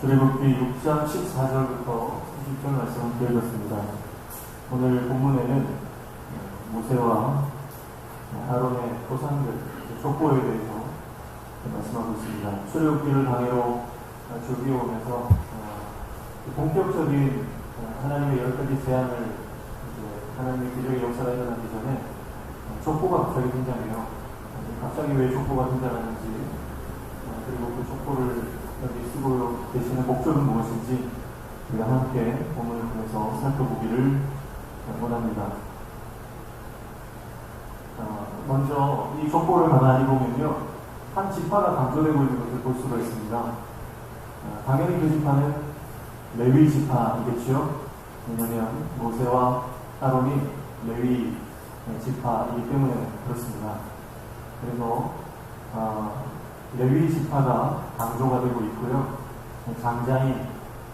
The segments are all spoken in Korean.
출애굽기 6장 14절부터 30절 말씀을 드렸습니다. 오늘 본문에는 모세와 아론의 조상들, 족보에 대해서 말씀하고 있습니다. 출애굽기를 당해로 준비해오면서 본격적인 하나님의 10가지 제안을 하나님의 기적의 역사가 일어나기 전에 족보가 갑자기 등장해요. 갑자기 왜 족보가 등장하는지, 그리고 그 족보를 여기 쓰고 계시는 목적은 무엇인지 우리가 함께 본문을 통해서 살펴보기를 원합니다. 먼저 이 족보를 가만히 보면요, 한 지파가 강조되고 있는 것을 볼 수가 있습니다. 당연히 그 지파는 레위 지파이겠죠. 왜냐하면 모세와 아론이 레위 지파이기 때문에 그렇습니다. 그래서 레위 지파가 강조가 되고 있고요. 장자인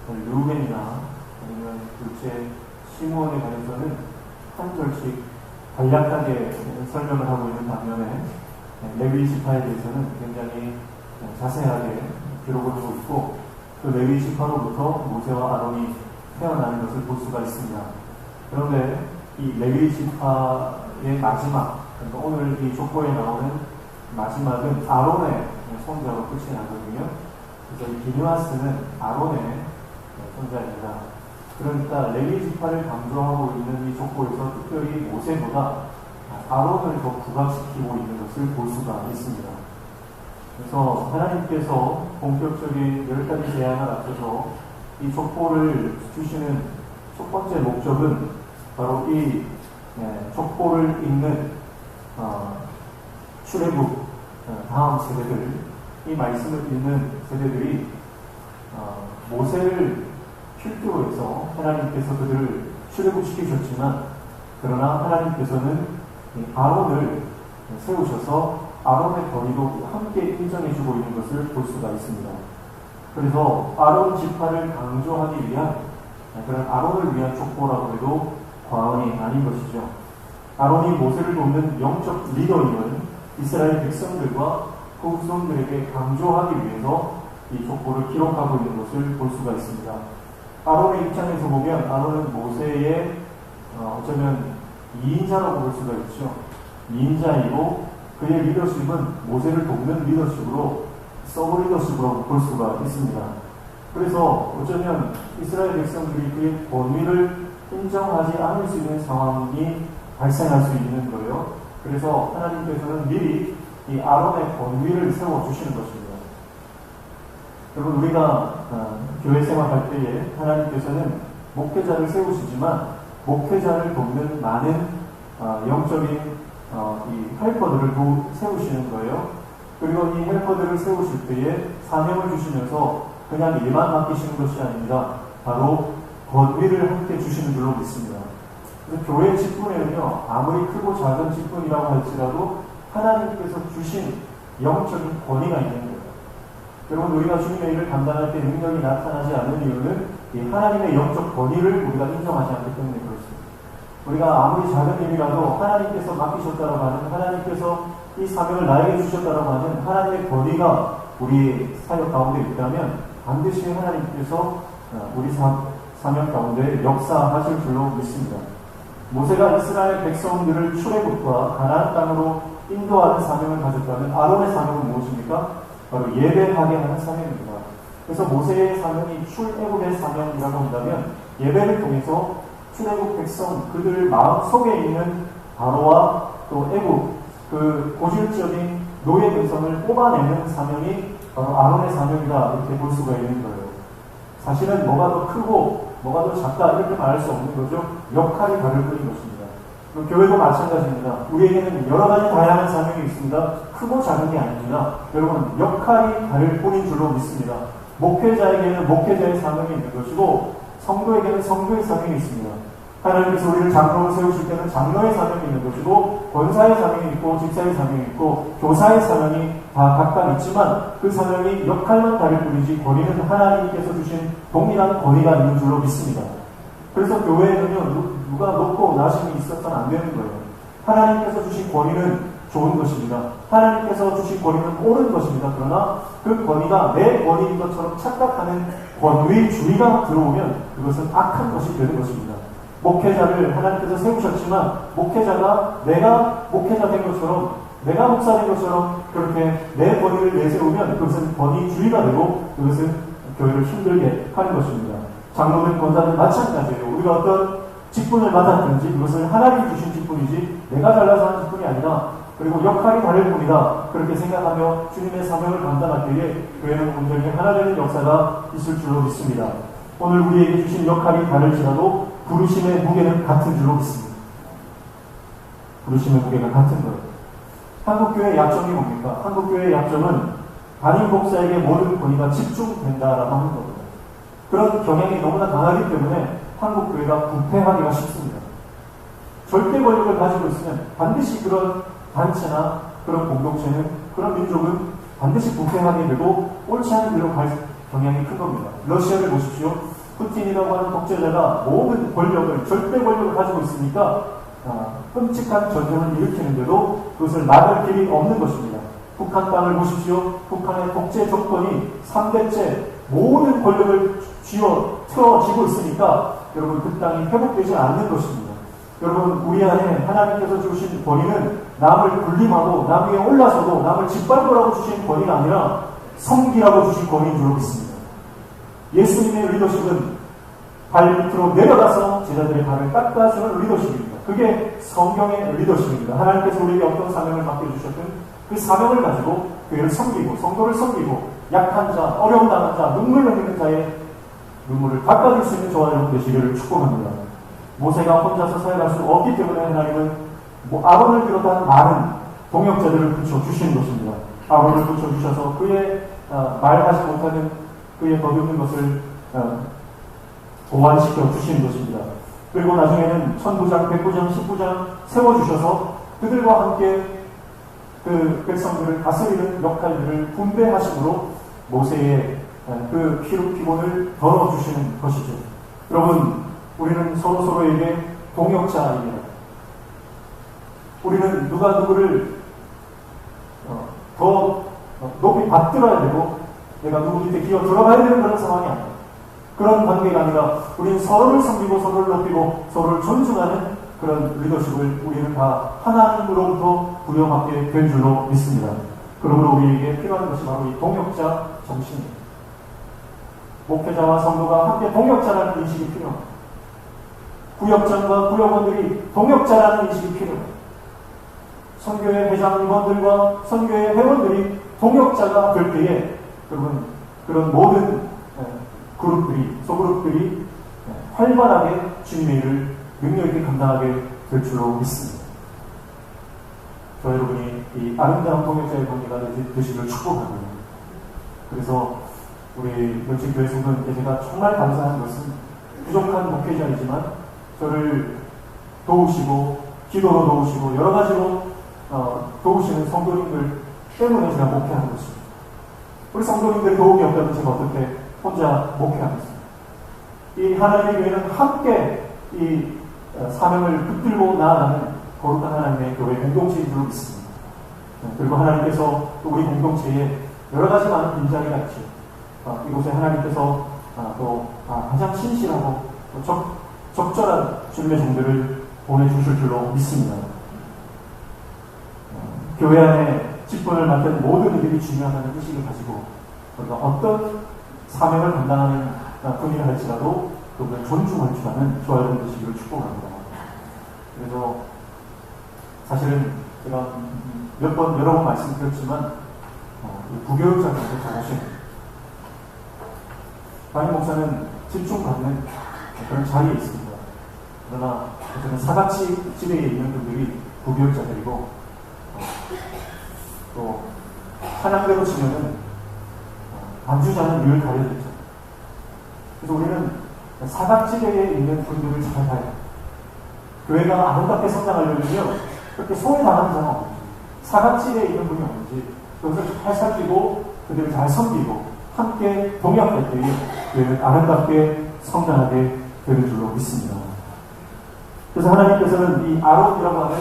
르우벤이나 아니면 둘째 시므온에 관해서는 한 절씩 간략하게 설명을 하고 있는 반면에 레위 지파에 대해서는 굉장히 자세하게 기록을 하고 있고, 그 레위 지파로부터 모세와 아론이 태어나는 것을 볼 수가 있습니다. 그런데 이 레위 지파의 마지막, 그러니까 오늘 이 족보에 나오는 마지막은 아론의 손자로 끝이 나거든요. 그래서 이 비누아스는 아론의 손자입니다. 그러니까 레위 지파를 강조하고 있는 이 족보에서 특별히 모세보다 아론을 더 부각시키고 있는 것을 볼 수가 있습니다. 그래서 하나님께서 본격적인 10가지 제안을 앞서서 이 족보를 주시는 첫 번째 목적은 바로 이 족보를 읽는 출애굽 다음 세대들, 이 말씀을 읽는 세대들이 모세를 필두로 해서 하나님께서 그들을 출애굽시키셨지만, 그러나 하나님께서는 아론을 세우셔서 아론의 권위도 함께 인정해주고 있는 것을 볼 수가 있습니다. 그래서 아론 지파를 강조하기 위한 그런 아론을 위한 족보라고 해도 과언이 아닌 것이죠. 아론이 모세를 돕는 영적 리더임을 이스라엘 백성들과 그 후손들에게 강조하기 위해서 이 족보를 기록하고 있는 것을 볼 수가 있습니다. 아론의 입장에서 보면 아론은 모세의 어쩌면 2인자라고 볼 수가 있죠. 2인자이고 그의 리더십은 모세를 돕는 리더십으로, 서브 리더십으로 볼 수가 있습니다. 그래서 어쩌면 이스라엘 백성들이 그의 권위를 인정하지 않을 수 있는 상황이 발생할 수 있는 거예요. 그래서 하나님께서는 미리 이 아론의 권위를 세워주시는 것입니다. 여러분, 우리가 교회 생활할 때에 하나님께서는 목회자를 세우시지만 목회자를 돕는 많은 영적인 이 헬퍼들을 세우시는 거예요. 그리고 이 헬퍼들을 세우실 때에 사명을 주시면서 그냥 일만 맡기시는 것이 아닙니다. 바로 권위를 함께 주시는 줄로 믿습니다. 그래서 교회 직분에는요, 아무리 크고 작은 직분이라고 할지라도 하나님께서 주신 영적인 권위가 있는 거예요. 여러분, 우리가 주님의 일을 감당할 때 능력이 나타나지 않는 이유는 이 하나님의 영적 권위를 우리가 인정하지 않기 때문에 그렇습니다. 우리가 아무리 작은 일이라도 하나님께서 맡기셨다고 하는, 하나님께서 이 사명을 나에게 주셨다고 하는 하나님의 권위가 우리 사역 가운데 있다면 반드시 하나님께서 우리 사명 가운데 역사하실 줄로 믿습니다. 모세가 이스라엘 백성들을 출애굽과 가나안 땅으로 인도하는 사명을 가졌다면 아론의 사명은 무엇입니까? 바로 예배하게 하는 사명입니다. 그래서 모세의 사명이 출애굽의 사명이라고 한다면 예배를 통해서 출애굽 백성, 그들 마음 속에 있는 바로와 또 애굽, 그 고질적인 노예 백성을 뽑아내는 사명이 바로 아론의 사명이다, 이렇게 볼 수가 있는 거예요. 사실은 뭐가 더 크고 뭐가 더 작다 이렇게 말할 수 없는 거죠. 역할이 다를 뿐인 것입니다. 그럼 교회도 마찬가지입니다. 우리에게는 여러 가지 다양한 사명이 있습니다. 크고 작은 게 아닙니다. 여러분, 역할이 다를 뿐인 줄로 믿습니다. 목회자에게는 목회자의 사명이 있는 것이고 성도에게는 성도의 사명이 있습니다. 하나님께서 우리를 장로로 세우실 때는 장로의 사명이 있는 것이고, 권사의 사명이 있고, 집사의 사명이 있고, 교사의 사명이 다 각각 있지만 그 사명이 역할만 다를 뿐이지 권위는 하나님께서 주신 동일한 권위가 있는 줄로 믿습니다. 그래서 교회에는요, 누가 높고 나심이 있어서는 안 되는 거예요. 하나님께서 주신 권위는 좋은 것입니다. 하나님께서 주신 권위는 옳은 것입니다. 그러나 그 권위가 내 권위인 것처럼 착각하는 권위주의가 들어오면 그것은 악한 것이 되는 것입니다. 목회자를 하나님께서 세우셨지만 목회자가 내가 목회자 된 것처럼 내가 목사 된 것처럼 그렇게 내 권위를 내세우면 그것은 권위주의가 되고 그것은 교회를 힘들게 하는 것입니다. 장로든 권사든 마찬가지예요. 우리가 어떤 직분을 맡았든지 그것을 하나님 주신 직분이지 내가 잘나서 하는 직분이 아니라 그리고 역할이 다를 뿐이다. 그렇게 생각하며 주님의 사명을 감당할 때에 교회는 온전히 하나 되는 역사가 있을 줄로 믿습니다. 오늘 우리에게 주신 역할이 다를지라도 부르심의 무게는 같은 줄로 믿습니다. 부르심의 무게가 같은 거예요. 한국교회의 약점이 뭡니까? 한국교회의 약점은 담임 목사에게 모든 권위가 집중된다라고 하는 겁니다. 그런 경향이 너무나 강하기 때문에 한국교회가 부패하기가 쉽습니다. 절대 권력을 가지고 있으면 반드시 그런 단체나 그런 공동체는 그런 민족은 반드시 부패하게 되고 옳지 않은 길로 갈 경향이 큰 겁니다. 러시아를 보십시오. 푸틴이라고 하는 독재자가 모든 권력을 절대 권력을 가지고 있으니까 끔찍한 전쟁을 일으키는데도 그것을 막을 길이 없는 것입니다. 북한 땅을 보십시오. 북한의 독재 정권이 3대째 모든 권력을 틀어지고 있으니까 여러분 그 땅이 회복되지 않는 것입니다. 여러분 우리 안에 하나님께서 주신 권위는 남을 군림하고 남 위에 올라서도 남을 짓밟으라고 주신 권위가 아니라 섬기라고 주신 권위인 줄 믿습니다. 예수님의 리더십은 발 밑으로 내려가서 제자들의 발을 닦아주는 리더십입니다. 그게 성경의 리더십입니다. 하나님께서 우리에게 어떤 사명을 맡겨주셨든 그 사명을 가지고 교회를 섬기고 성도를 섬기고 약한 자, 어려움 당한 자, 눈물 흘리는 자의 눈물을 닦아줄 수 있는 저와 여러분 되시기를 축복합니다. 모세가 혼자서 사역할 수 없기 때문에 하나님은 아론을 비롯한 많은 동역자들을 붙여주시는 것입니다. 아론을 붙여주셔서 그의 말하지 못하는 그의 거듭는 것을 보완시켜 주시는 것입니다. 그리고 나중에는 천부장, 백부장, 십부장 세워주셔서 그들과 함께 그 백성들을 다스리는 역할들을 분배하심으로 모세의 그 피곤을 덜어주시는 것이죠. 여러분, 우리는 서로에게 동역자입니다. 우리는 누가 누구를 더 높이 받들어야 되고 내가 누구 밑에 기어 들어가야 되는 그런 상황이 아니에요. 그런 관계가 아니라 우리는 서로를 섬기고 서로를 높이고 서로를 존중하는 그런 리더십을 우리는 다 하나님으로부터 부여받게 된 줄로 믿습니다. 그러므로 우리에게 필요한 것이 바로 이 동역자 정신입니다. 목회자와 성도가 함께 동역자라는 인식이 필요합니다. 구역장과 구역원들이 동역자라는 인식이 필요합니다. 선교회 회장 임원들과 선교회 회원들이 동역자가 될 때에 여러분 그런 모든 그룹들이 소그룹들이 활발하게 주님의 일을 능력 있게 감당하게 될 줄로 믿습니다. 저 여러분이 이 아름다운 동역자의 관계가 되시길 축복합니다. 그래서 우리 명칭교회 성도님께 제가 정말 감사한 것은 부족한 목회자이지만 저를 도우시고 기도로 도우시고 여러 가지로 도우시는 성도님들 때문에 제가 목회하는 것입니다. 우리 성도님들 도움이 없다면 제가 어떻게 혼자 목회하겠습니다. 이 하나님의 교회는 함께 이 사명을 붙들고 나아가는 거룩한 하나님의 교회 공동체인 줄 믿습니다. 그리고 하나님께서 또 우리 공동체에 여러 가지 많은 빈자리가 있죠. 이곳에 하나님께서 또 가장 신실하고 적절한 주님의 종들을 보내주실 줄로 믿습니다. 교회 안에 직분을 맡은 모든 이들이 중요하다는 의식을 가지고 우리가 어떤 사명을 감당하는 분이라 할지라도 그분을 존중할 줄 아는 저와 여러분 되시기를 축복합니다. 그래서 사실은 제가 여러 번 말씀드렸지만 부교육자님들 잘 아시는 담임 목사는 집중받는 그런 자리에 있습니다. 그러나 저는 사각지 지대에 있는 분들이 부교육자들이고 또 찬양대로 치면은 반주자는 늘 가려져 있죠. 그래서 우리는 사각지대에 있는 분들을 잘 봐야 돼요. 교회가 아름답게 성장하려면요 그렇게 소외당하는 자가 없는지 사각지대에 있는 분이 없는지 그것을 잘 살피고 그들을 잘 섬기고 함께 동역할 때에 교회는 아름답게 성장하게 되는 줄로 믿습니다. 그래서 하나님께서는 이 아론이라고 하는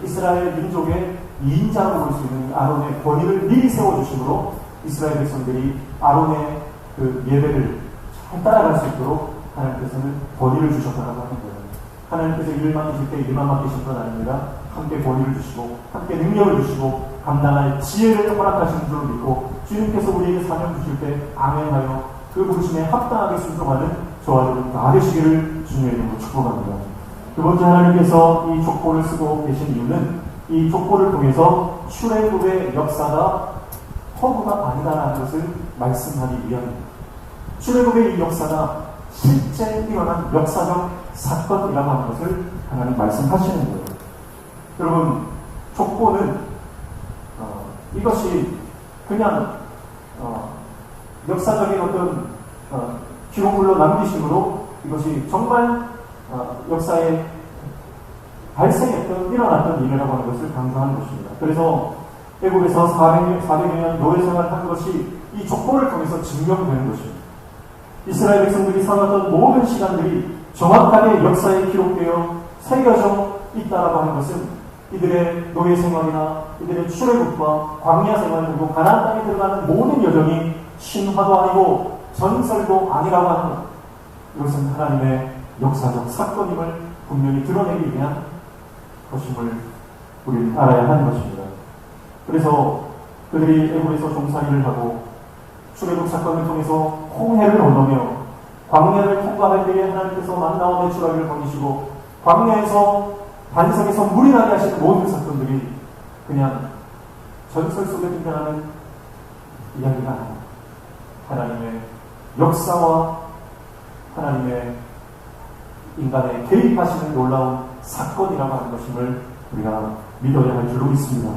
이스라엘 민족의 2인자라고 볼 수 있는 아론의 권위를 미리 세워주심으로 이스라엘 백성들이 아론의 그 예배를 잘 따라갈 수 있도록 하나님께서는 권위를 주셨다고 하는 거예요. 하나님께서 일만 맡기실 때 일만 맡기신 건 아닙니다. 함께 권위를 주시고 함께 능력을 주시고 감당할 지혜를 허락하시는 줄로 믿고 주님께서 우리에게 사명 주실 때 암행하여 그 부르심에 합당하게 순종하는 저와 여러분 다 되시기를 주님의 이름으로 축복합니다. 두 번째, 하나님께서 이 족보를 쓰고 계신 이유는 이 족보를 통해서 출애굽의 역사가 허구가 아니다라는 것을 말씀하기 위함입니다. 출애굽의 이 역사가 실제 일어난 역사적 사건이라고 하는 것을 하나님 말씀하시는 거예요. 여러분, 족보는 이것이 그냥 역사적인 어떤 기록물로 남기심으로 이것이 정말 역사에 발생했던 일어났던 일이라고 하는 것을 강조하는 것입니다. 그래서 애국에서 400년 노예 생활을 한 것이 이 족보를 통해서 증명되는 것입니다. 이스라엘 백성들이 살았던 모든 시간들이 정확하게 역사에 기록되어 새겨져 있다라고 하는 것은 이들의 노예 생활이나 이들의 출애굽과 광야 생활 그리고 가나안 땅에 들어가는 모든 여정이 신화도 아니고 전설도 아니라고 하는 것. 이것은 하나님의 역사적 사건임을 분명히 드러내기 위한 것임을 우리는 알아야 하는 것입니다. 그래서 그들이 애굽에서 종살이를 하고 출애굽 사건을 통해서 홍해를 건너며 광야를 통과할 때에 하나님께서 만나와 메추라기를 보내시고 광야에서 반석에서 물이 나게 하시는 모든 사건들이 그냥 전설 속에 등장하는 이야기가 아니라 하나님의 역사와 하나님의 인간에 개입하시는 놀라운 사건이라고 하는 것임을 우리가 믿어야 할 줄로 믿습니다.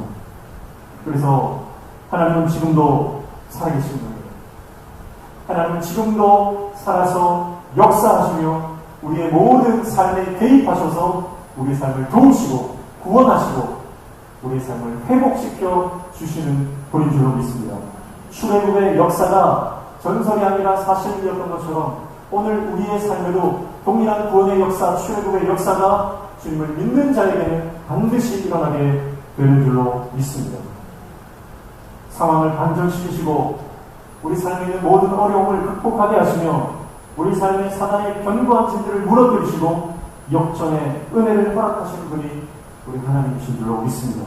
그래서 하나님은 지금도 살아계신 분이에요. 하나님은 지금도 살아서 역사하시며 우리의 모든 삶에 개입하셔서 우리의 삶을 도우시고 구원하시고 우리의 삶을 회복시켜 주시는 분인 줄로 믿습니다. 출애굽의 역사가 전설이 아니라 사실이었던 것처럼 오늘 우리의 삶에도 동일한 구원의 역사, 출애굽의 역사가 주님을 믿는 자에게는 반드시 일어나게 되는 줄로 믿습니다. 상황을 반전시키시고 우리 삶에 있는 모든 어려움을 극복하게 하시며 우리 삶의 사단의 견고한 진들을 무너뜨리시고 역전의 은혜를 허락하시는 분이 우리 하나님이신 줄로 믿습니다.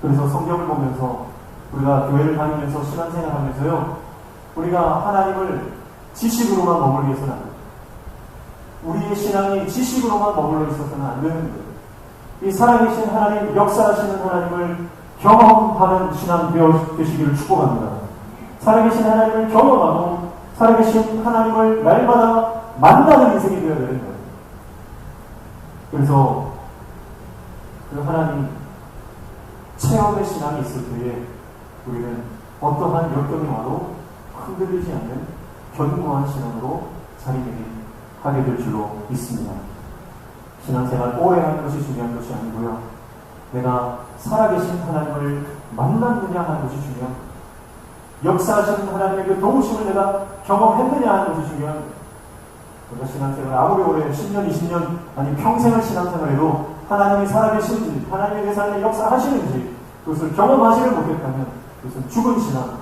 그래서 성경을 보면서 우리가 교회를 다니면서 신앙생활하면서요, 우리가 하나님을 지식으로만 머물러 있어서는 안 돼요. 우리의 신앙이 지식으로만 머물러 있어서는 안 되는 거예요. 이 살아계신 하나님, 역사하시는 하나님을 경험하는 신앙 되시기를 축복합니다. 살아계신 하나님을 경험하고 살아계신 하나님을 날마다 만나는 인생이 되어야 되는 거예요. 그래서 그 하나님 체험의 신앙이 있을 때에 우리는 어떠한 역경이 와도 흔들리지 않는 견고한 신앙으로 자리매김하게 될 줄로 믿습니다. 신앙생활 오해하는 것이 중요한 것이 아니고요. 내가 살아계신 하나님을 만났느냐 하는 것이 중요한 거예요. 역사하시는 하나님의 그 도우심을 내가 경험했느냐 하는 것이 중요한 거예요. 우리가 신앙생활 아무리 오래 10년, 20년 아니 평생을 신앙생활해도 하나님이 살아계신지 하나님의 내 삶에 역사하시는지 그것을 경험하지를 못했다면 그것은 죽은 신앙,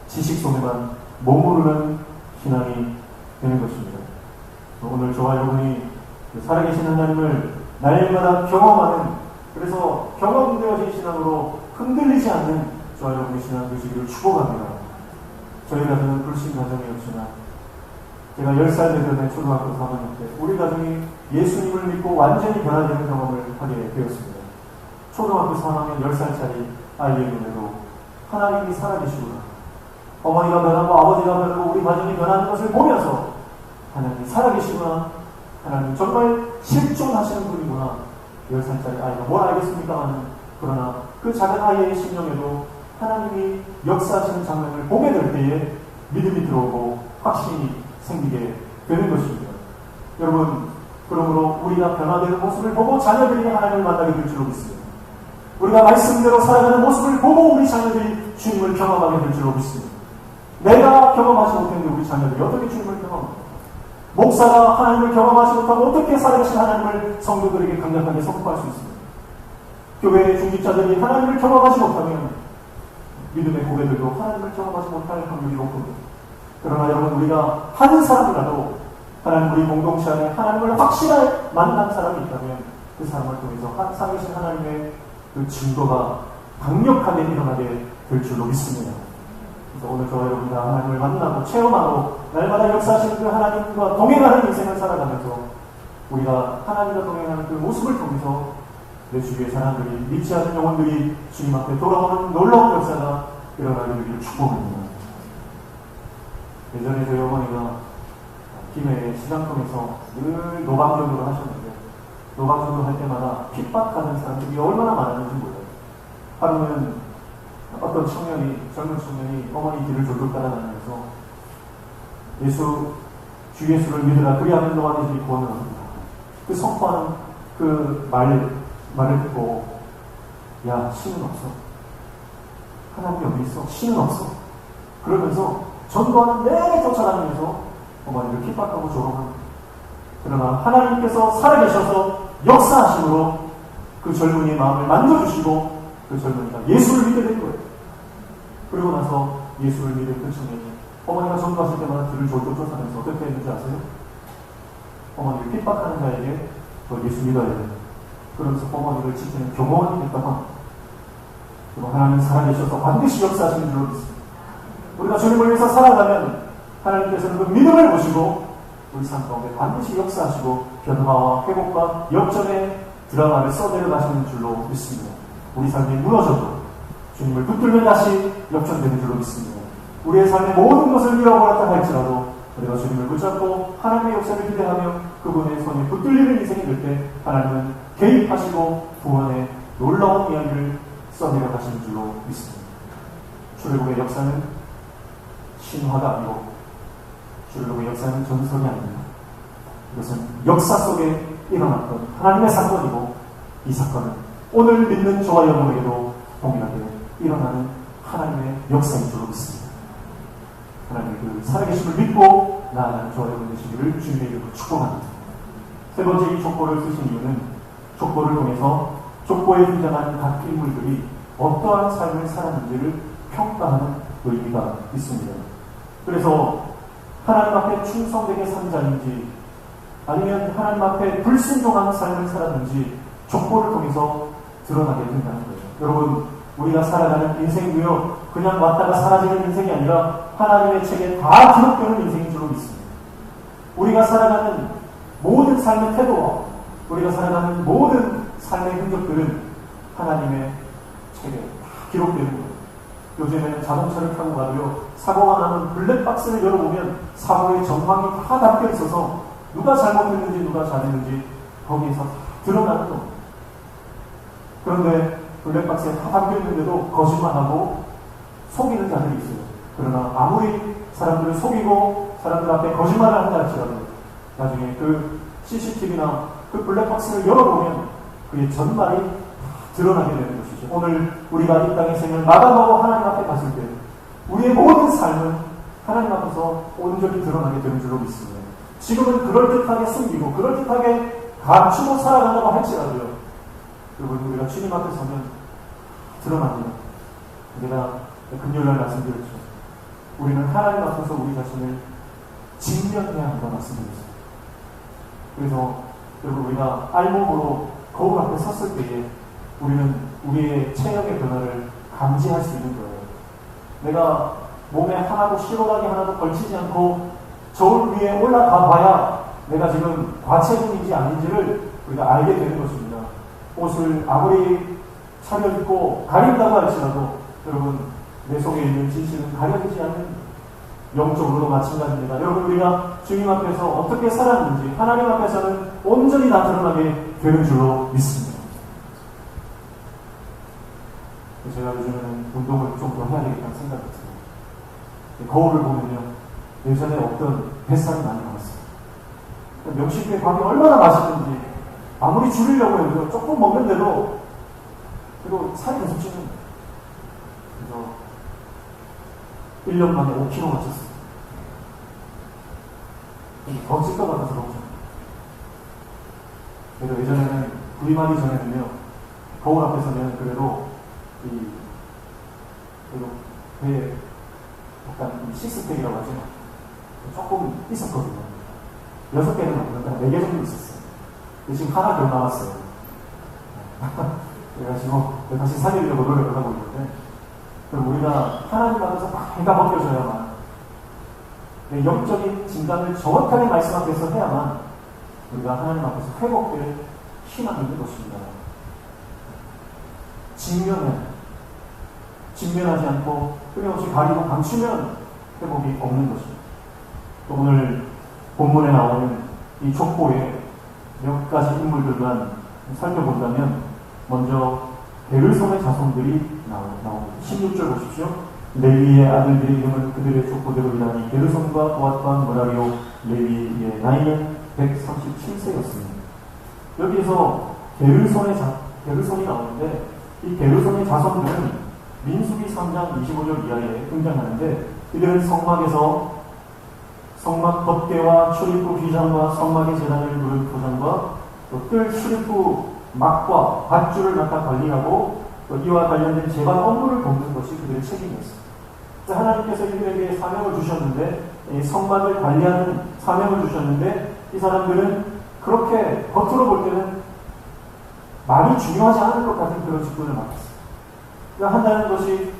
지식 속에만 머무르는 신앙이 되는 것입니다. 오늘 저와 여러분이 살아계신 하나님을 날마다 경험하는, 그래서 경험되어진 신앙으로 흔들리지 않는 저와 여러분의 신앙 되시기를 축복합니다. 저희 가정은 불신 가정이었지만 제가 10살 되던 초등학교 4학년 때 우리 가정이 예수님을 믿고 완전히 변화되는 경험을 하게 되었습니다. 초등학교 3학년 10살짜리 아이의 눈에도 하나님이 살아계시구나, 어머니가 변하고 아버지가 변하고 우리 가정이 변하는 것을 보면서 하나님이 살아계시구나, 하나님 정말 실존하시는 분이구나, 10살짜리 아이가 뭘 알겠습니까? 그러나 그 작은 아이의 심령에도 하나님이 역사하시는 장면을 보게 될 때에 믿음이 들어오고 확신이 생기게 되는 것입니다. 여러분, 그러므로 우리가 변화되는 모습을 보고 자녀들이 하나님을 만나게 될 줄로 믿습니다. 우리가 말씀대로 살아가는 모습을 보고 우리 자녀들이 주님을 경험하게 될 줄로 믿습니다. 내가 경험하지 못했는데 우리 자녀들이 어떻게 주님을 경험합니까? 목사가 하나님을 경험하지 못하고 어떻게 살아계신 하나님을 성도들에게 강력하게 선포할 수 있습니다. 교회의 중직자들이 하나님을 경험하지 못하면 믿음의 고백들도 하나님을 경험하지 못할 확률이 높습니다. 그러나 여러분, 우리가 한 사람이라도 하나님, 우리 공동체 안에 하나님을 확실하게 만난 사람이 있다면 그 사람을 통해서 살아계신 하나님의 그 증거가 강력하게 일어나게 될 줄로 믿습니다. 그래서 오늘 저와 여러분이 하나님을 만나고 체험하고 날마다 역사하시는 그 하나님과 동행하는 인생을 살아가면서 우리가 하나님과 동행하는 그 모습을 통해서 내 주위의 사람들이, 믿지 않는 영혼들이 주님 앞에 돌아오는 놀라운 역사가 일어나기를 축복합니다. 예전에 저희 어머니가 김해 시장통에서 늘 노방전도를 하셨는데, 노방전도 할 때마다 핍박하는 사람들이 얼마나 많았는지 몰라요. 하루는 어떤 청년이, 젊은 청년이 어머니 뒤를 졸졸 따라다니면서 주 예수를 믿으라, 그리하면 너와 네 집이 구원을 얻는다, 그 선포하는 그 말을 듣고, 야, 신은 없어. 하나님이 어디 있어? 신은 없어. 그러면서 전도하는 내내 쫓아다니면서 어머니를 핍박하고 조롱합니다. 그러나 하나님께서 살아계셔서 역사하심으로 그 젊은이의 마음을 만져주시고 그 젊은이가 예수를 믿게 된 거예요. 그리고 나서 예수를 믿은 그 청년이 어머니가 전도하실 때마다 뒤를 졸졸 쫓아다니면서 어떻게 했는지 아세요? 어머니를 핍박하는 자에게 너 예수 믿어야 돼. 그러면서 어머니를 지키는 교모원이 됐다고 합니다. 그리고 하나님 살아계셔서 반드시 역사하시는 줄로 믿습니다. 우리가 주님을 위해서 살아가면 하나님께서는 그 믿음을 보시고 우리 삶 가운데 반드시 역사하시고 변화와 회복과 역전의 드라마를 써내려 가시는 줄로 믿습니다. 우리 삶이 무너져도 주님을 붙들면 다시 역전되는 줄로 믿습니다. 우리의 삶의 모든 것을 잃어버렸다 할지라도 우리가 주님을 붙잡고 하나님의 역사를 기대하며 그분의 손에 붙들리는 인생이 될 때 하나님은 개입하시고 구원의 놀라운 이야기를 써내려 가시는 줄로 믿습니다. 출애굽의 역사는 신화가 아니고 출애굽의 역사는 전설이 아닙니다. 이것은 역사 속에 일어났던 하나님의 사건이고, 이 사건은 오늘 믿는 저와 여러분에게도 동일하게 일어나는 하나님의 역사인 줄로 믿습니다. 하나님의 그 살아계심을 믿고 나아가는 저와 여러분 되시기를 주님의 이름으로 축복합니다. 세 번째, 이 족보를 쓰신 이유는 족보를 통해서 족보에 등장하는 각 인물들이 어떠한 삶을 살았는지를 평가하는 의미가 있습니다. 그래서 하나님 앞에 충성되게 산 자인지 아니면 하나님 앞에 불순종하는 삶을 살았는지 족보를 통해서 드러나게 된다는 거예요. 여러분, 우리가 살아가는 인생도요, 그냥 왔다가 사라지는 인생이 아니라 하나님의 책에 다 기록되는 인생인 줄로 믿습니다. 우리가 살아가는 모든 삶의 태도와 우리가 살아가는 모든 삶의 흔적들은 하나님의 책에 다 기록되는 거예요. 요즘에는 자동차를 타고 가도요, 사고가 나면 블랙박스를 열어보면 사고의 정황이 다 담겨 있어서 누가 잘못했는지 누가 잘했는지 거기에서 다 드러나는 겁니다. 그런데 블랙박스에 다 담겨 있는데도 거짓말하고 속이는 자들이 있어요. 그러나 아무리 사람들을 속이고 사람들 앞에 거짓말을 한다 할지라도 나중에 그 CCTV나 그 블랙박스를 열어보면 그의 전말이 드러나게 되는 것이죠. 오늘 우리가 이 땅의 생을 마감하고 하나님 앞에 갔을 때 우리의 모든 삶은 하나님 앞에서 온전히 드러나게 되는 줄로 믿습니다. 지금은 그럴듯하게 숨기고 그럴듯하게 감추고 살아간다고 할지라도요, 여러분, 우리가 주님 앞에 서면 드러납니다. 제가 금요일날 말씀드렸죠. 우리는 하나님 앞에서 우리 자신을 직면해야 한다고 말씀드렸어요. 그래서 여러분, 우리가 알몸으로 거울 앞에 섰을 때에 우리는 우리의 체형의 변화를 감지할 수 있는 거예요. 내가 몸에 하나도 실오라기 하나도 걸치지 않고 저울 위에 올라가 봐야 내가 지금 과체중인지 아닌지를 우리가 알게 되는 것입니다. 옷을 아무리 차려입고 가린다고 할지라도 여러분, 내 속에 있는 진실은 가려지지 않는, 영적으로도 마찬가지입니다. 여러분, 우리가 주님 앞에서 어떻게 살았는지 하나님 앞에서는 온전히 다 드러나게 되는 줄로 믿습니다. 제가 요즘에는 운동을 좀 더 해야 되겠다는 생각이 들어요. 거울을 보면요, 예전에 없던 뱃살이 많이 나왔어요. 명식의 밥이 얼마나 맛있는지 아무리 줄이려고 해도 조금 먹는데도 그리고 살이 계속 찌는 거예요. 그래서 1년 만에 5kg 맞췄어요. 더 찔 것 같아서 너무 좋아요. 그래서 예전에는 부임하기 전에는요, 거울 앞에 서면 그래도 배에 약간 시스템이라고 하죠. 조금 있었거든요. 6개는 없는데 4개 정도 있었어요. 지금 하나 더 남았어요. 그래가지고 다시 살리려고 노력을 하고 있는데, 우리가 하나님 앞에서 막 해가 벗겨져야만, 영적인 진단을 정확하게 말씀 앞에서 해야만 우리가 하나님 앞에서 회복될 희망이 있는 것입니다. 직면하지 않고 끊임없이 가리고 감추면 회복이 없는 것입니다. 또 오늘 본문에 나오는 이 족보의 몇 가지 인물들만 살펴본다면, 먼저 게르손의 자손들이 나옵니다. 16절 보십시오. 레위의 아들들의 이름은 그들의 족보대로 이라니 게르손과 보앗과 머라리오 레위의 나이는 137세였습니다. 여기에서 게르손이 나오는데, 이 게르손의 자손들은 민수기 3장 25절 이하에 등장하는데, 이들은 성막 덮개와 출입구 휘장과 성막의 재단을 두른 도장과 또 뜰 출입구 막과 밧줄을 맡아 관리하고 또 이와 관련된 제반 업무를 돕는 것이 그들의 책임이었습니다. 하나님께서 이들에게 사명을 주셨는데, 이 성막을 관리하는 사명을 주셨는데, 이 사람들은 그렇게 겉으로 볼 때는 많이 중요하지 않을 것 같은 그런 직분을 맡았습니다. 한다는 것이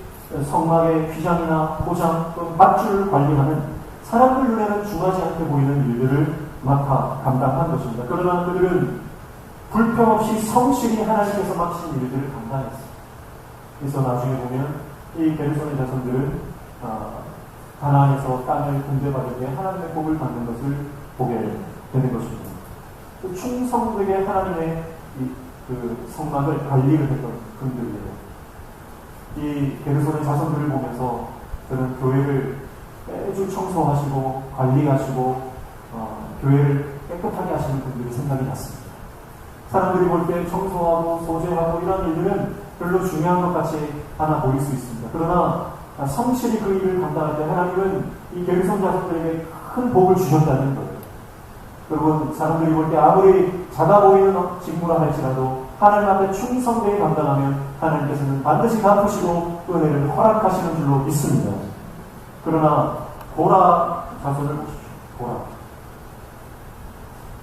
성막의 휘장이나 포장 또 밧줄을 관리하는, 사람들 눈에는 중하지 않게 보이는 일들을 맡아 감당한 것입니다. 그러나 그들은 불평 없이 성실히 하나님께서 맡으신 일들을 감당했습니다. 그래서 나중에 보면 이 게르손의 자손들은 가나안에서 땅을 분배받을 때 하나님의 복을 받는 것을 보게 되는 것입니다. 충성되게 하나님의 그 성막을 관리를 했던 분들이에요. 이 게르손의 자손들을 보면서 저는 교회를 매주 청소하시고 관리하시고 교회를 깨끗하게 하시는 분들이 생각이 났습니다. 사람들이 볼 때 청소하고 소재하고 이런 일들은 별로 중요한 것 같이 하나 보일 수 있습니다. 그러나 성실히 그 일을 감당할 때 하나님은 이 게르손 자손들에게 큰 복을 주셨다는 거예요. 여러분, 사람들이 볼 때 아무리 작아 보이는 직무라 할지라도 하나님 앞에 충성되게 감당하면 하나님께서는 반드시 갚으시고 은혜를 허락하시는 줄로 믿습니다. 그러나 고라 자손을 보십시오. 고라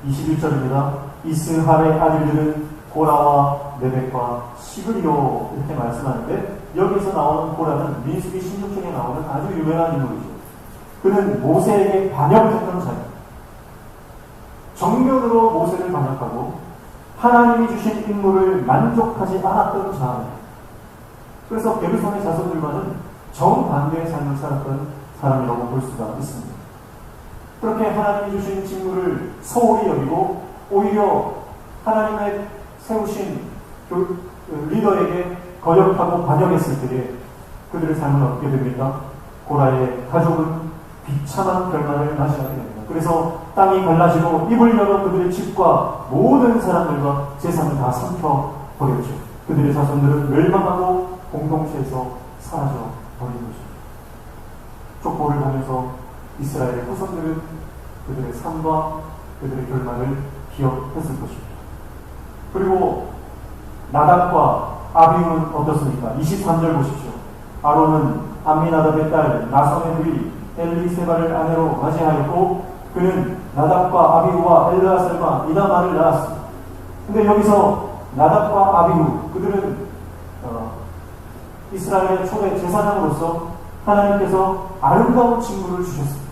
21절입니다. 이스할의 아들들은 고라와 네벡과 시그리오 이렇게 말씀하는데, 여기서 나오는 고라는 민수기 16장에 나오는 아주 유명한 인물이죠. 그는 모세에게 반역했던 자입니다. 정면으로 모세를 반역하고 하나님이 주신 인물을 만족하지 않았던 자입니다. 그래서 게르손의 자손들과는 정반대의 삶을 살았던 사람이라고 볼 수가 있습니다. 그렇게 하나님이 주신 직무를 소홀히 여기고 오히려 하나님의 세우신 리더에게 거역하고 반역했을 때에 그들의 삶은 어떻게 됩니까? 고라의 가족은 비참한 결말을 맞이하게 됩니다. 그래서 땅이 갈라지고 입을 열어 그들의 집과 모든 사람들과 재산을 다 삼켜버렸죠. 그들의 자손들은 멸망하고 공동체에서 사라져 버린 것입니다. 족보를 보면서 이스라엘의 후손들은 그들의 삶과 그들의 결말을 기억했을 것입니다. 그리고 나답과 아비후는 어떻습니까? 23절 보십시오. 아론은 암미나답의 딸 나손의 누이 엘리세바를 아내로 맞이하였고, 그는 나답과 아비후와 엘르아살과 이다마를 낳았습니다. 근데 여기서 나답과 아비후, 그들은 이스라엘의 초대 제사장으로서 하나님께서 아름다운 직무를 주셨습니다.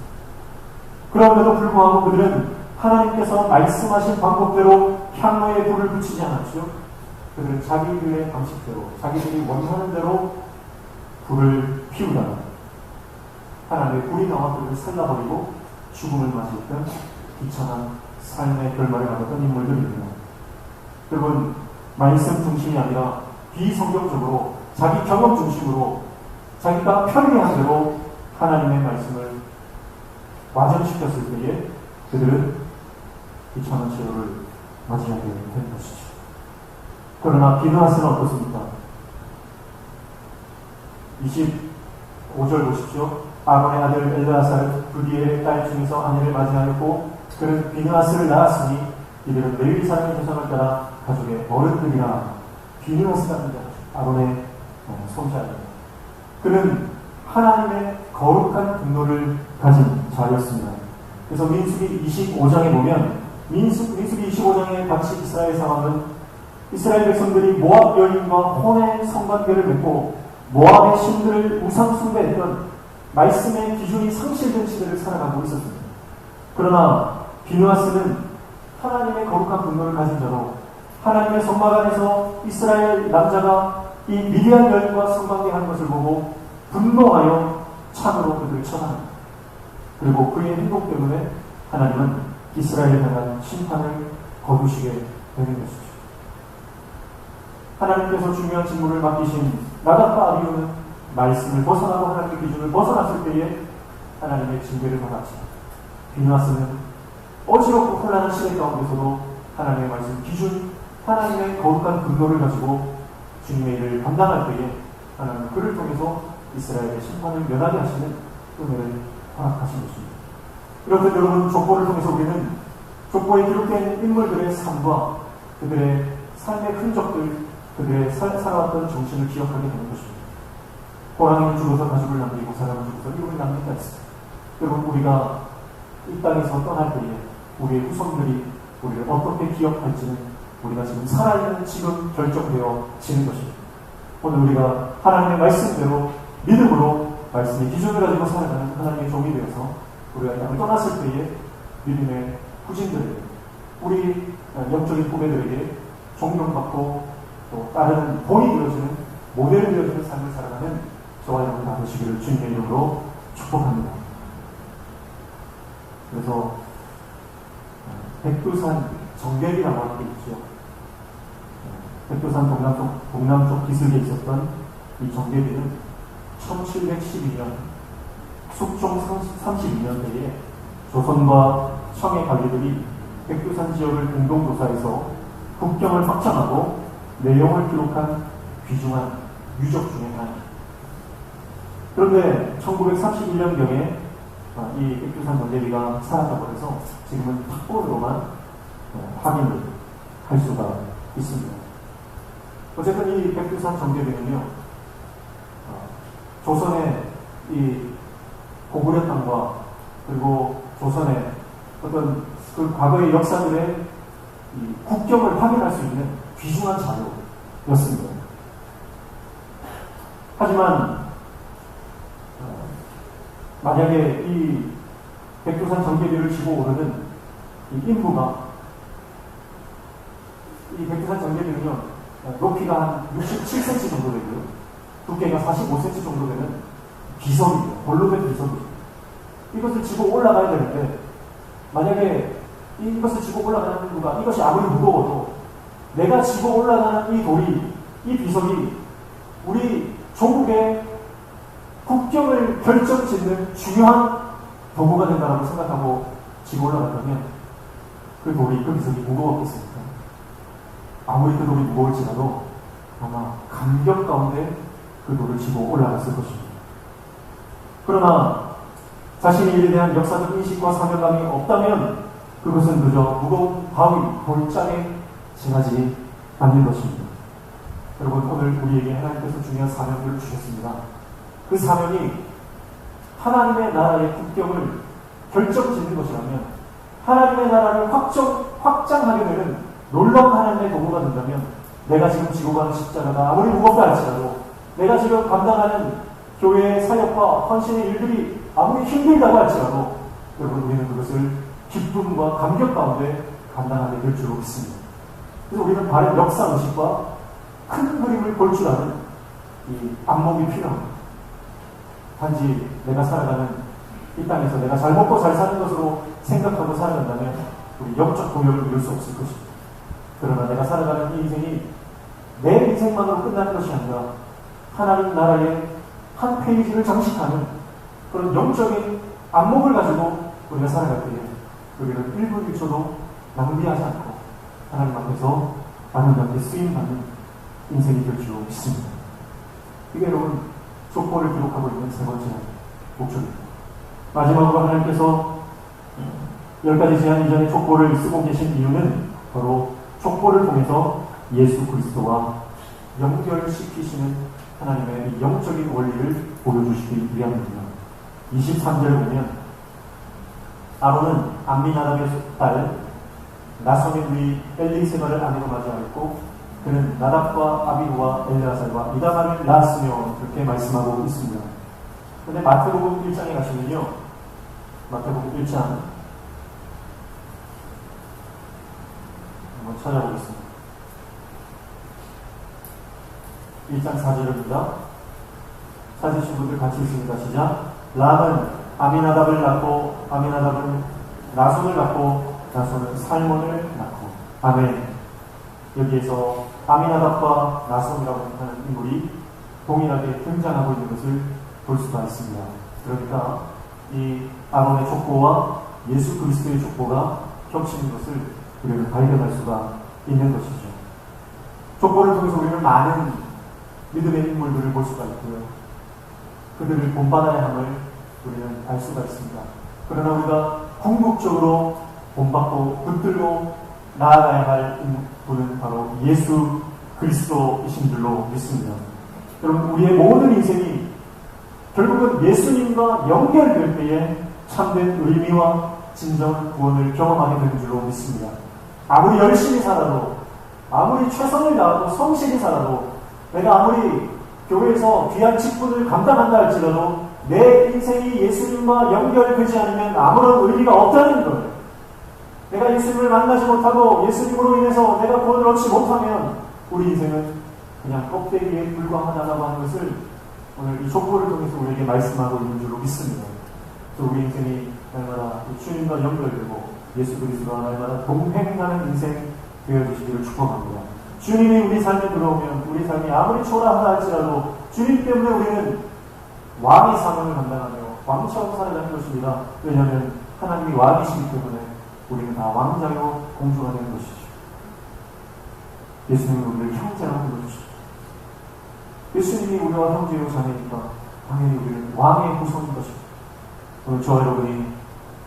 그럼에도 불구하고 그들은 하나님께서 말씀하신 방법대로 향로에 불을 붙이지 않았죠. 그들은 자기들의 방식대로, 자기들이 원하는 대로 불을 피우다가 하나님의 불이 나와 그들을 살라버리고 죽음을 맞이했던 비참한 삶의 결말을 맞았던 인물들입니다. 여러분, 말씀 중심이 아니라 비성경적으로 자기 경험 중심으로 자기가 편리한 대로 하나님의 말씀을 와전시켰을 때에 그들은 비참한 시로를 맞이하게 된 것이죠. 그러나 비느하스는 어떻습니까? 25절 보십시오. 아론의 아들 엘르아살 부디엘의 딸 중에서 아내를 맞이하였고, 그는 비느하스를 낳았으니 이들은 레위 사람의 조상을 따라 가족의 어른들이라. 비느하스라는 자, 아론의 손자입니다. 그는 하나님의 거룩한 분노를 가진 자였습니다. 그래서 민수기 25장에 보면 민수기 25장의 당시 이스라엘 상황은 이스라엘 백성들이 모압 여인과 혼의 성관계를 맺고 모압의 신들을 우상 숭배했던 말씀의 기준이 상실된 시대를 살아가고 있었습니다. 그러나 비느하스는 하나님의 거룩한 분노를 가진 자로 하나님의 성막 안에서 이스라엘 남자가 이 미디안 여인과 성관계하는 것을 보고 분노하여 창으로 그들을 쳐납니다. 그리고 그의 행동 때문에 하나님은 이스라엘에 대한 심판을 거두시게 되는 것이죠. 하나님께서 중요한 직무를 맡기신 나답과 아비후는 말씀을 벗어나고 하나님의 기준을 벗어났을 때에 하나님의 징계를 받았죠. 비느하스는 어지럽고 혼란한 시대 가운데서도 하나님의 말씀 기준, 하나님의 거룩한 분노를 가지고 주님의 일을 감당할 때에 하나님은 그를 통해서 이스라엘의 심판을 면하게 하시는 은혜를 허락하신 것입니다. 이렇듯 여러분, 족보를 통해서 우리는 족보에 기록된 인물들의 삶과 그들의 삶의 흔적들, 그들의 살아왔던 정신을 기억하게 되는 것입니다. 호랑이는 죽어서 가죽을 남기고 사람은 죽어서 이름을 남긴다 했습니다. 여러분, 우리가 이 땅에서 떠날 때에 우리의 후손들이 우리를 어떻게 기억할지는 우리가 지금 살아있는 지금 결정되어지는 것입니다. 오늘 우리가 하나님의 말씀대로 믿음으로 말씀의 기준을 가지고 살아가는 하나님의 종이 되어서 우리가 땅을 떠났을 때에 믿음의 후진들에게, 우리 영적인 후배들에게 존경받고 또 따르는 본이 되어지는, 모델이 되어지는 삶을 살아가는 저와 여러분 다 되시기를 주님의 이름으로 축복합니다. 그래서 백두산 정계비라고 하는 게 있죠. 백두산 동남쪽 기슭에 있었던 이 정계비는 1712년 숙종 32년대에 조선과 청의 관리들이 백두산 지역을 공동조사해서 국경을 확장하고 내용을 기록한 귀중한 유적 중에 하나입니다. 그런데 1931년경에 이 백두산 정계비가 사라졌다고 해서 지금은 탁본으로만 확인을 할 수가 있습니다. 어쨌든 이 백두산 정계비는요, 조선의 이 고구려 땅과 그리고 조선의 어떤 그 과거의 역사들의 이 국경을 확인할 수 있는 귀중한 자료였습니다. 하지만 만약에 이 백두산 정계비를 지고 오르는 이 인부가, 이 백두산 정계비는요, 높이가 한 67cm 정도 되고요, 두께가 45cm 정도 되는 비석이에요. 볼로 된 비석이에요. 이것을 지고 올라가야 되는데, 만약에 이것을 지고 올라가는 인부가 이것이 아무리 무거워도 내가 지고 올라가는 이 돌이, 이 비석이 우리 조국의 국경을 결정짓는 중요한 도구가 된다고 생각하고 지고 올라간다면 그 돌이, 그 비석이 무거웠겠습니까? 아무리 그 돌이 무거울지라도 아마 감격 가운데 그 돌을 지고 올라갔을 것입니다. 그러나 자신의 일에 대한 역사적 인식과 사명감이 없다면 그것은 그저 무거운 바위, 돌장에 지나지 않는 것입니다. 여러분, 오늘 우리에게 하나님께서 중요한 사명을 주셨습니다. 그 사명이 하나님의 나라의 국경을 결정짓는 것이라면, 하나님의 나라를 확장하게 되는 놀라운 하나님의 도구가 된다면, 내가 지금 지고 가는 십자가가 아무리 무겁다 할지라도, 내가 지금 감당하는 교회의 사역과 헌신의 일들이 아무리 힘들다고 할지라도, 여러분, 우리는 그것을 기쁨과 감격 가운데 감당하게 될 줄로 믿습니다. 그래서 우리는 바른 역사의식과 큰 그림을 볼 줄 아는 이 안목이 필요합니다. 단지 내가 살아가는 이 땅에서 내가 잘 먹고 잘 사는 것으로 생각하고 살아간다면 우리 영적 고역을 이룰 수 없을 것입니다. 그러나 내가 살아가는 이 인생이 내 인생만으로 끝나는 것이 아니라 하나님 나라의 한 페이지를 장식하는 그런 영적인 안목을 가지고 우리가 살아갈 때에 우리는 1분 1초도 낭비하지 않고 하나님 앞에서 아름답게 쓰임받는 인생이 될 줄 믿습니다. 이게 여러분 족보를 기록하고 있는 세 번째 목적입니다. 마지막으로 하나님께서 10가지 제한 이전에 족보를 쓰고 계신 이유는 바로 족보를 통해서 예수 그리스도와 연결시키시는 하나님의 영적인 원리를 보여주시기 위함입니다. 23절 보면 아론은 암미나답의 딸 나손의 누이 엘리세바를 아내로 맞이하였고 그는 나답과 아비후와 엘르아살과 이다말을 낳았으며 그렇게 말씀하고 있습니다. 그런데 마태복음 1장에 가시면요, 마태복음 1장 한번 찾아보겠습니다. 1장 4절입니다. 찾으신 분들 같이 있습니다. 시작. 람은 아미나답을 낳고 아미나답은 나손을 낳고 나손은 살몬을 낳고. 아멘. 여기에서 아미나답과 나손이라고 하는 인물이 동일하게 등장하고 있는 것을 볼 수가 있습니다. 그러니까 이 아론의 족보와 예수 그리스도의 족보가 겹치는 것을 우리는 발견할 수가 있는 것이죠. 족보를 통해서 우리는 많은 믿음의 인물들을 볼 수가 있고요. 그들을 본받아야 함을 우리는 알 수가 있습니다. 그러나 우리가 궁극적으로 본받고 붙들고 나아가야 할 분은 바로 예수 그리스도이신 줄로 믿습니다. 여러분, 우리의 모든 인생이 결국은 예수님과 연결될 때에 참된 의미와 진정한 구원을 경험하게 되는 줄로 믿습니다. 아무리 열심히 살아도, 아무리 최선을 다하고 성실히 살아도, 내가 아무리 교회에서 귀한 직분을 감당한다 할지라도 내 인생이 예수님과 연결되지 않으면 아무런 의미가 없다는 거예요. 내가 예수님을 만나지 못하고 예수님으로 인해서 내가 구원을 얻지 못하면 우리 인생은 그냥 껍데기에 불과하다고 하는 것을 오늘 이 족보를 통해서 우리에게 말씀하고 있는 줄로 믿습니다. 또 우리 인생이 날마다 주님과 연결되고 예수 그리스도와 날마다 동행하는 인생 되어주시기를 축복합니다. 주님이 우리 삶에 들어오면 우리 삶이 아무리 초라하다 할지라도 주님 때문에 우리는 왕의 사명을 감당하며 왕처럼 살아가는 것입니다. 왜냐하면 하나님이 왕이시기 때문에 우리는 다 왕자요 공주가 되는 것이죠. 예수님이 우리를 형제라고 불러주시죠. 예수님이 우리와 형제요 자매니까 당연히 우리는 왕의 후손인 것입니다. 오늘 저와 여러분이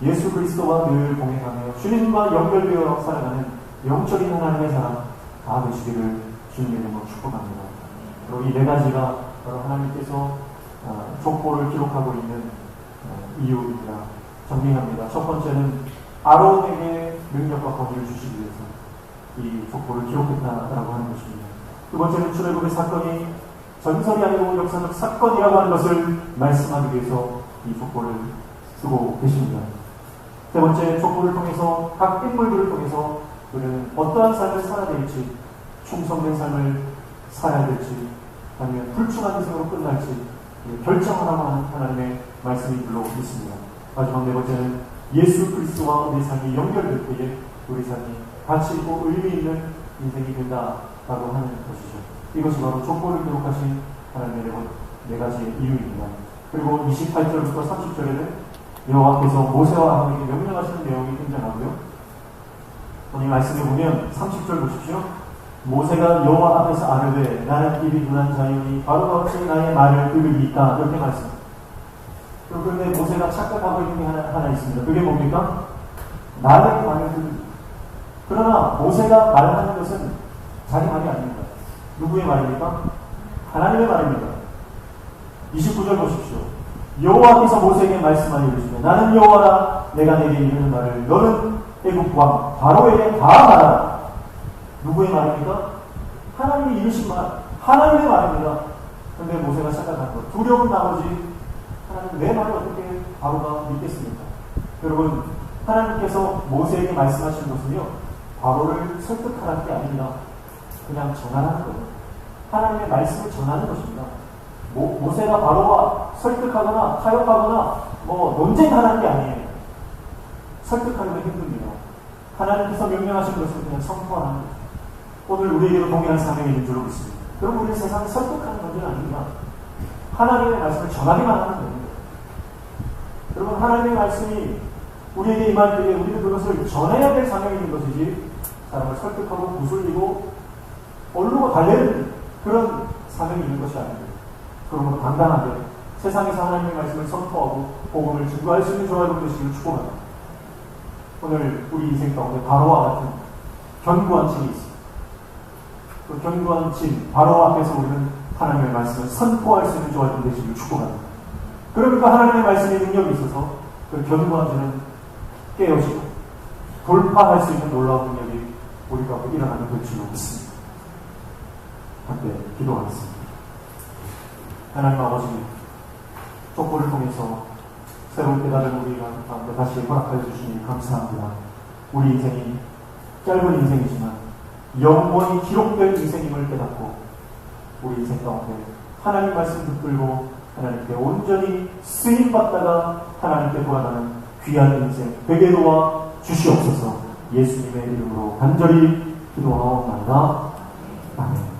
예수 그리스도와 늘 동행하며 주님과 연결되어 살아가는 영적인 하나님의 사람 다 되시기를 주님의 이름으로 축복합니다. 그리고 이 네 가지가 바로 하나님께서 족보를 기록하고 있는 이유입니다. 정리합니다. 첫 번째는 아론에게 능력과 권위를 주시기 위해서 이 족보를 기록했다라고 하는 것입니다. 두 번째는 출애굽의 사건이 전설이 아니고 역사적 사건이라고 하는 것을 말씀하기 위해서 이 족보를 쓰고 계십니다. 세 번째, 족보를 통해서 각 인물들을 통해서 우리는 어떠한 삶을 살아야 될지, 충성된 삶을 살아야 될지, 아니면 불충한 인생으로 끝날지 결정하라고 하는 하나님의 말씀이 불러 있습니다. 마지막 네 번째는 예수 그리스도와 우리 삶이 연결될 때에 우리 삶이 가치 있고 의미 있는 인생이 된다라고 하는 것이죠. 이것이 바로 족보를 기록하신 하나님의 네 가지의 이유입니다. 그리고 28절부터 30절에는 여호와께서 모세와 아론에게 명령하시는 내용이 등장하고요. 오늘 말씀에 보면 30절 보십시오. 모세가 여호와 앞에서 아뢰되 나는 입이 둔한 자이니 바로가 어찌 나의 말을 들으리이까, 이렇게 말씀합니다. 그런데 모세가 착각하고 있는 게 하나 있습니다. 그게 뭡니까? 나의 말을 들으리이까. 그러나 모세가 말하는 것은 자기 말이 아닙니다. 누구의 말입니까? 하나님의 말입니다. 29절 보십시오. 여호와께서 모세에게 말씀하여 이르시되 나는 여호와라, 내가 내게 이르는 말을 너는 애굽 왕 바로에게 다 말하라. 누구의 말입니까? 하나님이 이르신 말, 하나님의 말입니다. 그런데 모세가 착각한 것, 두려운 나머지 하나님 내 말을 어떻게 바로가 믿겠습니까? 여러분, 하나님께서 모세에게 말씀하신 것은요, 바로를 설득하라는 게 아닙니다. 그냥 전하라는 거예요. 하나님의 말씀을 전하는 것입니다. 모세가 바로와 설득하거나 타협하거나 논쟁하라는 게 아니에요. 설득하기가 힘듭니다. 하나님께서 명령하신 것을 그냥 선포하는 거죠. 오늘 우리에게도 동일한 사명이 있는 줄로 믿습니다. 그럼 우리는 세상을 설득하는 문제는 아닙니다. 하나님의 말씀을 전하기만 하는 겁니다. 여러분, 하나님의 말씀이 우리에게 임할 때에 우리는 그것을 전해야 될 사명이 있는 것이지, 사람을 설득하고 구슬리고 얼루가 달래는 그런 사명이 있는 것이 아닙니다. 그러므로 당당하게 세상에서 하나님의 말씀을 선포하고 복음을 증거할 수 있는 저와 여러분 되시기를 축복합니다. 오늘 우리 인생 가운데 바로와 같은 견고한 책이 있습니다. 그 견고한 진, 바로 앞에서 우리는 하나님의 말씀을 선포할 수 있는 저와 되시기를 축복합니다. 그러니까 하나님의 말씀의 능력이 있어서 그 견고한 진은 깨어지고 돌파할 수 있는 놀라운 능력이 우리 가운데 일어나는 될 줄 믿습니다. 함께 기도하겠습니다. 하나님 아버지, 족보를 통해서 새로운 깨달은 우리 가운데 다시 허락하여 주시니 감사합니다. 우리 인생이 짧은 인생이지만 영원히 기록될 인생임을 깨닫고 우리 인생 가운데 하나님 말씀 붙들고 하나님께 온전히 쓰임받다가 하나님께 돌아가는 귀한 인생 되게 도와 주시옵소서. 예수님의 이름으로 간절히 기도하옵나이다. 아멘.